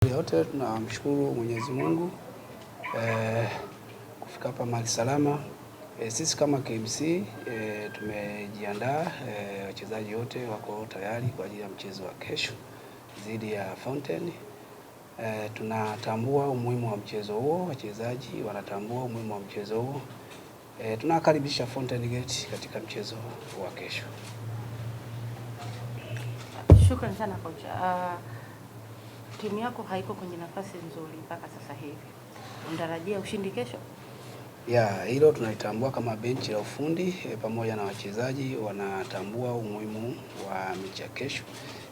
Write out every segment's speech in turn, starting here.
Yote tunamshukuru Mwenyezi Mungu kufika hapa mahali salama. Sisi kama KMC tumejiandaa, wachezaji wote wako tayari kwa ajili ya mchezo wa kesho dhidi ya Fountain. Tunatambua umuhimu wa mchezo huo, wachezaji wanatambua umuhimu wa mchezo huo. Tunakaribisha Fountain Gate katika mchezo wa kesho. Shukrani sana kocha. Timu yako haiko kwenye nafasi nzuri mpaka sasa hivi. Unatarajia ushindi kesho? Hilo tunalitambua kama benchi la ufundi pamoja na wachezaji wanatambua umuhimu wa mechi ya kesho,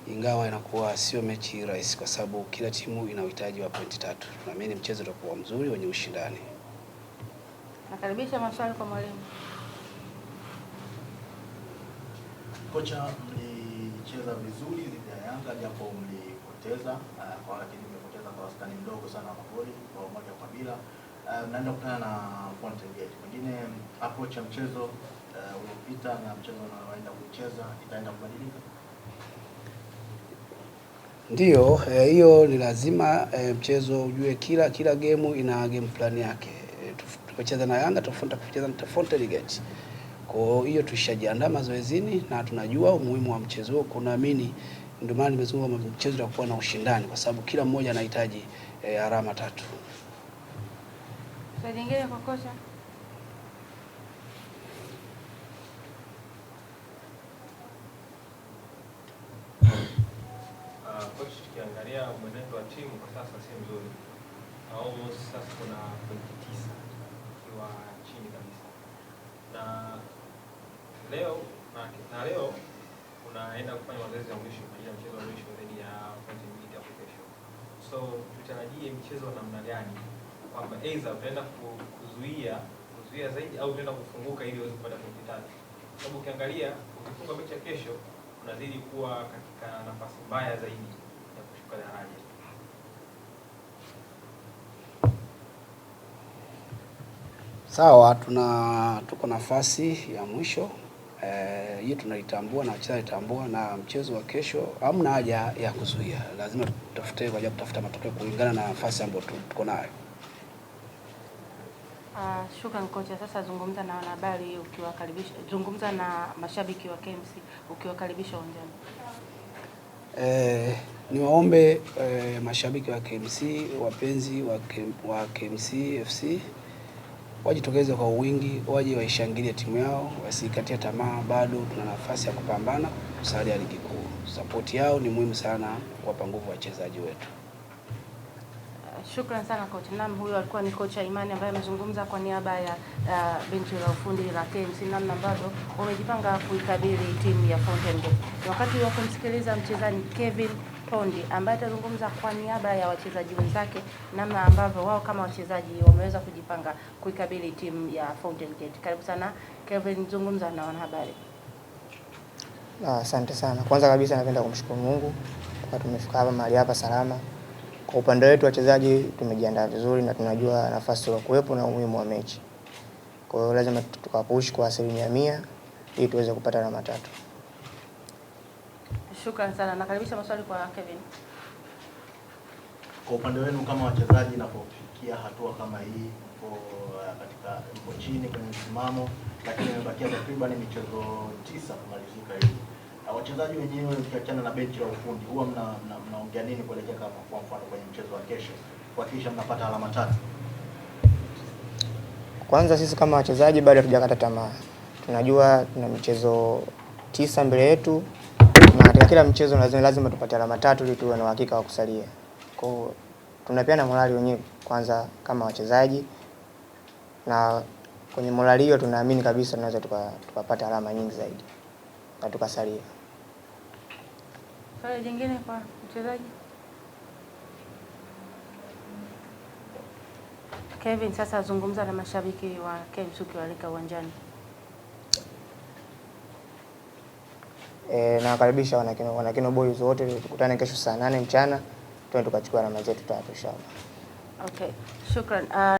ingawa inakuwa sio mechi rahisi kwa sababu kila timu ina uhitaji wa pointi 3. Tunaamini mchezo utakuwa mzuri wenye ushindani. Nakaribisha maswali kwa mwalimu. Kocha, mlicheza vizuri dhidi ya Yanga japo mlipoteza lakini mmepoteza kwa wastani mdogo sana wa magoli kwa moja kwa bila. Mnaenda kukutana na Fountain Gate. Pengine approach ya mchezo uliopita na mchezo unaoenda kucheza itaenda kubadilika? Ndiyo, hiyo ni lazima. Mchezo ujue kila game ina game plan yake. Tukicheza na Yanga tutafuta kucheza na Fountain Gate. Kwa hiyo tushajiandaa mazoezini na tunajua umuhimu wa mchezo huo. Kunaamini ndio maana nimezungumza mchezo utakuwa na ushindani kwa sababu kila mmoja anahitaji alama 3. Swali lingine kwa kocha. Coach, tukiangalia mwenendo wa timu kwa sasa si mzuri. Almost sasa kuna pointi 9 ikiwa chini kabisa. Na leo unaenda kufanya mazoezi ya mwisho kwa ajili ya mchezo wa mwisho dhidi ya Fountain Gate hapo kesho. So tutarajie mchezo wa namna gani? Kwamba aidha utaenda kuzuia zaidi au utaenda kufunguka ili uweze kupata pointi 3. Sababu ukiangalia ukifunga mechi ya kesho unazidi kuwa katika nafasi mbaya zaidi ya kushuka daraja. Sawa, tuko nafasi ya mwisho. Hiyo tunaitambua na wachezaji tambua, na mchezo wa kesho hamna haja ya kuzuia. Lazima tutafute kwa ajili kutafuta matokeo kulingana na nafasi ambayo tuko nayo. Shukrani kocha. Sasa zungumza na wanahabari ukiwakaribisha, zungumza na mashabiki wa KMC ukiwakaribisha uwanjani. Niwaombe mashabiki wa KMC, wapenzi wa KMC FC wajitokeze kwa wingi, waje waishangilie timu yao, wasikatie tamaa. Bado tuna nafasi ya kupambana kusalia ligi kuu. Support yao ni muhimu sana kuwapa nguvu wachezaji wetu. Shukrani sana kocha. Naam, huyo alikuwa ni kocha Imani ambaye amezungumza kwa niaba ya benchi la ufundi la KMC namna ambavyo wamejipanga kuikabili timu ya Fountain Gate. Wakati wa kumsikiliza mchezaji Kevin Pondi ambaye atazungumza kwa niaba ya wachezaji wenzake namna ambavyo wao kama wachezaji wameweza kujipanga kuikabili timu ya Fountain Gate. Karibu sana Kevin, zungumza na wanahabari. Asante sana. Kwanza kabisa napenda kumshukuru Mungu kwa tumefika hapa mahali hapa salama. Kwa upande wetu wachezaji tumejiandaa vizuri na tunajua nafasi iliyokuwepo na umuhimu wa mechi. Kwa hiyo lazima tukapush kwa 100% ili tuweze kupata alama 3. Shukrani sana. Nakaribisha maswali kwa Kevin. Kwa upande wenu kama wachezaji napofikia hatua kama hii mko chini kwenye msimamo, lakini imebakia takriban michezo 9 kumalizika hivi. Wachezaji wenyewe ukiachana na benchi la ufundi huwa mnaongea nini kuelekea kama kwa mfano kwenye mchezo wa kesho kuhakikisha mnapata alama 3? Kwanza sisi kama wachezaji bado hatujakata tamaa. Tunajua tuna michezo 9 mbele yetu na katika kila mchezo lazima tupate alama 3 ili tuwe na uhakika wa kusalia. Kwa hiyo tunapeana morali wenyewe kwanza kama wachezaji, na kwenye morali hiyo tunaamini kabisa tunaweza tukapata alama nyingi zaidi na tukasalia. Swali jingine kwa mchezaji Kevin. Sasa zungumza na mashabiki wa KMC ukiwalika uwanjani. Nawakaribisha wanakino boys wote, tukutane kesho saa 8 mchana tuende tukachukua alama zetu 3 inshallah. Okay, shukrani.